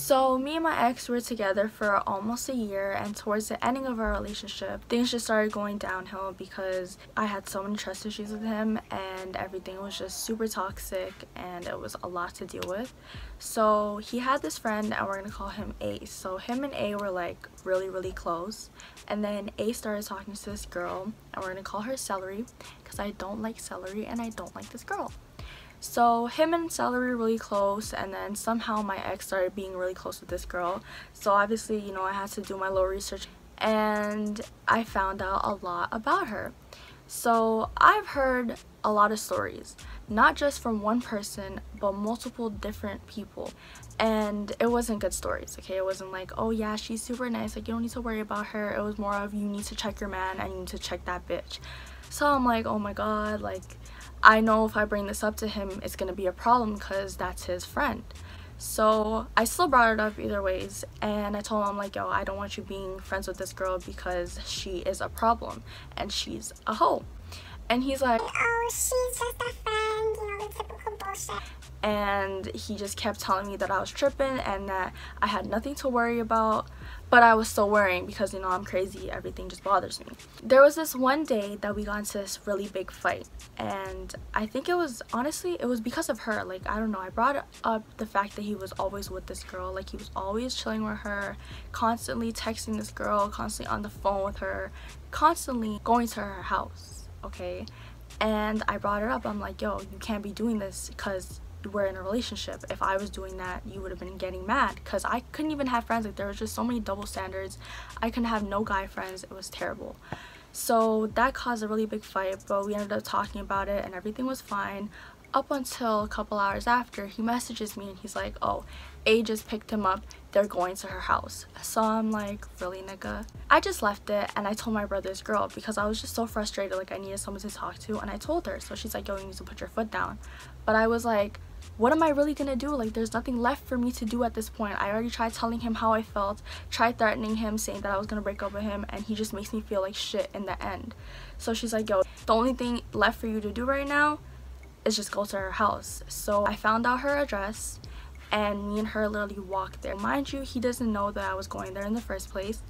So me and my ex were together for almost a year, and towards the ending of our relationship, things just started going downhill because I had so many trust issues with him and everything was just super toxic and it was a lot to deal with. So he had this friend and we're gonna call him A. So him and A were like really close, and then A started talking to this girl and we're gonna call her Celery because I don't like celery and I don't like this girl. So him and Celery were really close, and then somehow my ex started being really close with this girl. So obviously, you know, I had to do my little research and I found out a lot about her. So I've heard a lot of stories, not just from one person but multiple different people, and it wasn't good stories. Okay, it wasn't like, oh yeah, she's super nice, like you don't need to worry about her. It was more of, you need to check your man and you need to check that bitch. So I'm like, oh my god, like I know if I bring this up to him it's gonna be a problem because that's his friend. So I still brought it up either ways, and I told him, I'm like, yo, I don't want you being friends with this girl because she is a problem and she's a hoe. And he's like, oh, she's just a friend, you know, the typical bullshit. And he just kept telling me that I was tripping and that I had nothing to worry about, but I was still worrying because, you know, I'm crazy, everything just bothers me. There was this one day that we got into this really big fight, and I think it was, honestly, it was because of her. Like, I don't know, I brought up the fact that he was always with this girl, like he was always chilling with her, constantly texting this girl, constantly on the phone with her, constantly going to her house, okay? And I brought it up, I'm like, yo, you can't be doing this because we're in a relationship. If I was doing that, you would have been getting mad because I couldn't even have friends. Like, there was just so many double standards. I couldn't have no guy friends. It was terrible. So that caused a really big fight, but we ended up talking about it and everything was fine up until a couple hours after. He messages me and he's like, oh, A just picked him up, they're going to her house. So I'm like, really, nigga? I just left it and I told my brother's girl because I was just so frustrated, like I needed someone to talk to, and I told her. So she's like, yo, you need to put your foot down. But I was like, what am I really gonna do? Like, there's nothing left for me to do at this point. I already tried telling him how I felt, tried threatening him, saying that I was gonna break up with him, and he just makes me feel like shit in the end. So she's like, yo, the only thing left for you to do right now is just go to her house. So I found out her address and me and her literally walked there. Mind you, he doesn't know that I was going there in the first place.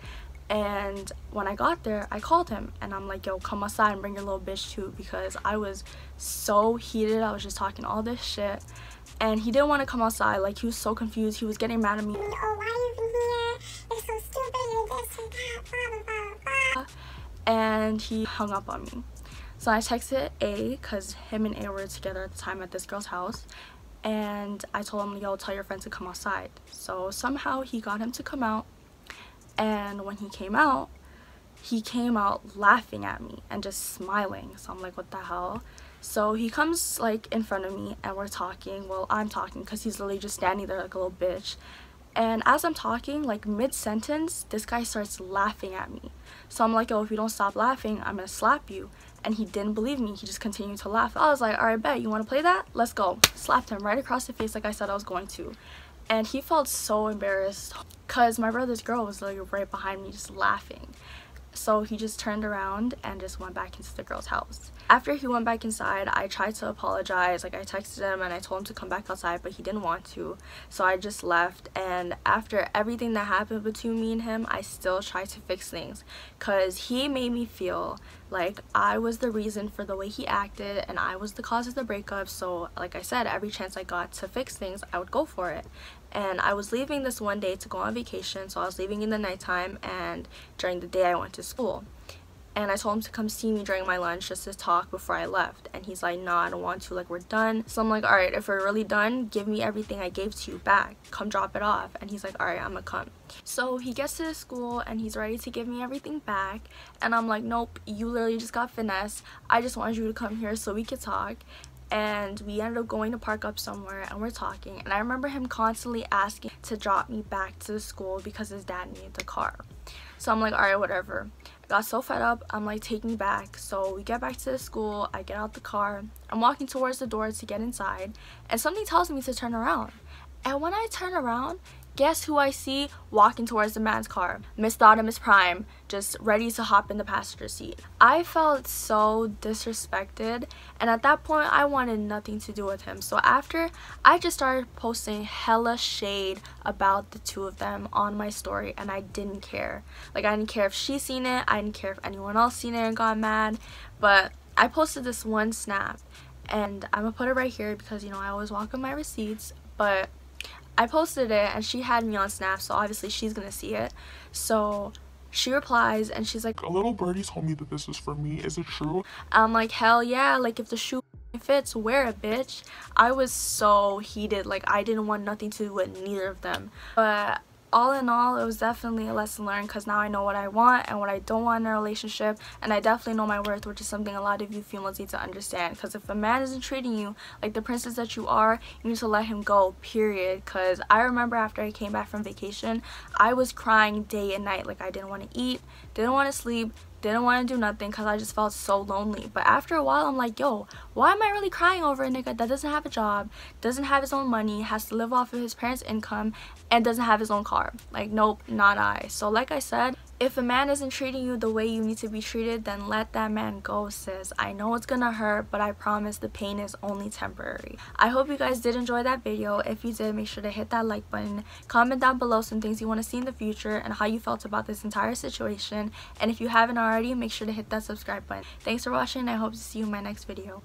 And when I got there, I called him and I'm like, yo, come outside and bring your little bitch too, because I was so heated. I was just talking all this shit and he didn't want to come outside. Like, he was so confused. He was getting mad at me. Oh, why are you even here? You're so stupid, you're this and that, blah, blah, blah, blah. And he hung up on me. So I texted A because him and A were together at the time at this girl's house, and I told him, yo, tell your friend to come outside. So somehow he got him to come out, and when he came out laughing at me and just smiling. So I'm like, what the hell? So he comes like in front of me and we're talking. Well, I'm talking because he's literally just standing there like a little bitch. And as I'm talking, like mid-sentence, this guy starts laughing at me. So I'm like, yo, if you don't stop laughing, I'm gonna slap you. And he didn't believe me. He just continued to laugh. I was like, alright, bet, you want to play that? Let's go. Slapped him right across the face like I said I was going to. And he felt so embarrassed because my brother's girl was literally right behind me just laughing. So he just turned around and just went back into the girl's house. After he went back inside, I tried to apologize. Like, I texted him and I told him to come back outside, but he didn't want to. So I just left. And after everything that happened between me and him, I still tried to fix things because he made me feel like I was the reason for the way he acted and I was the cause of the breakup. So like I said, every chance I got to fix things, I would go for it. And I was leaving this one day to go on vacation, so I was leaving in the nighttime, and during the day I went to school. And I told him to come see me during my lunch just to talk before I left. And he's like, no, I don't want to, like, we're done. So I'm like, alright, if we're really done, give me everything I gave to you back. Come drop it off. And he's like, alright, I'm gonna come. So he gets to the school and he's ready to give me everything back. And I'm like, nope, you literally just got finessed. I just wanted you to come here so we could talk. And we ended up going to park up somewhere and we're talking, and I remember him constantly asking to drop me back to the school because his dad needed the car. So I'm like, alright, whatever. I got so fed up, I'm like, take me back. So we get back to the school, I get out the car, I'm walking towards the door to get inside, and something tells me to turn around. And when I turn around, Guess who I see walking towards the man's car? Miss Dada, Miss Prime, just ready to hop in the passenger seat. I felt so disrespected, and at that point I wanted nothing to do with him. So after, I just started posting hella shade about the two of them on my story, and I didn't care. Like, I didn't care if she seen it, I didn't care if anyone else seen it and got mad. But I posted this one snap, and I'm gonna put it right here because, you know, I always walk with my receipts. But I posted it and she had me on Snap, so obviously she's gonna see it. So she replies and she's like, "A little birdie told me that this was for me. Is it true?" I'm like, hell yeah, like if the shoe fits, wear it, bitch. I was so heated, like I didn't want nothing to do with neither of them. But all in all, it was definitely a lesson learned, because now I know what I want and what I don't want in a relationship, and I definitely know my worth, which is something a lot of you females need to understand. Because if a man isn't treating you like the princess that you are, you need to let him go, period. Because I remember after I came back from vacation, I was crying day and night. Like, I didn't want to eat, didn't want to sleep, didn't want to do nothing, because I just felt so lonely. But after a while, I'm like, yo, why am I really crying over a nigga that doesn't have a job, doesn't have his own money, has to live off of his parents' income, and doesn't have his own car? Like, nope, not I. So like I said, if a man isn't treating you the way you need to be treated, then let that man go, sis. I know it's gonna hurt, but I promise the pain is only temporary. I hope you guys did enjoy that video. If you did, make sure to hit that like button. Comment down below some things you want to see in the future and how you felt about this entire situation. And if you haven't already, make sure to hit that subscribe button. Thanks for watching, and I hope to see you in my next video.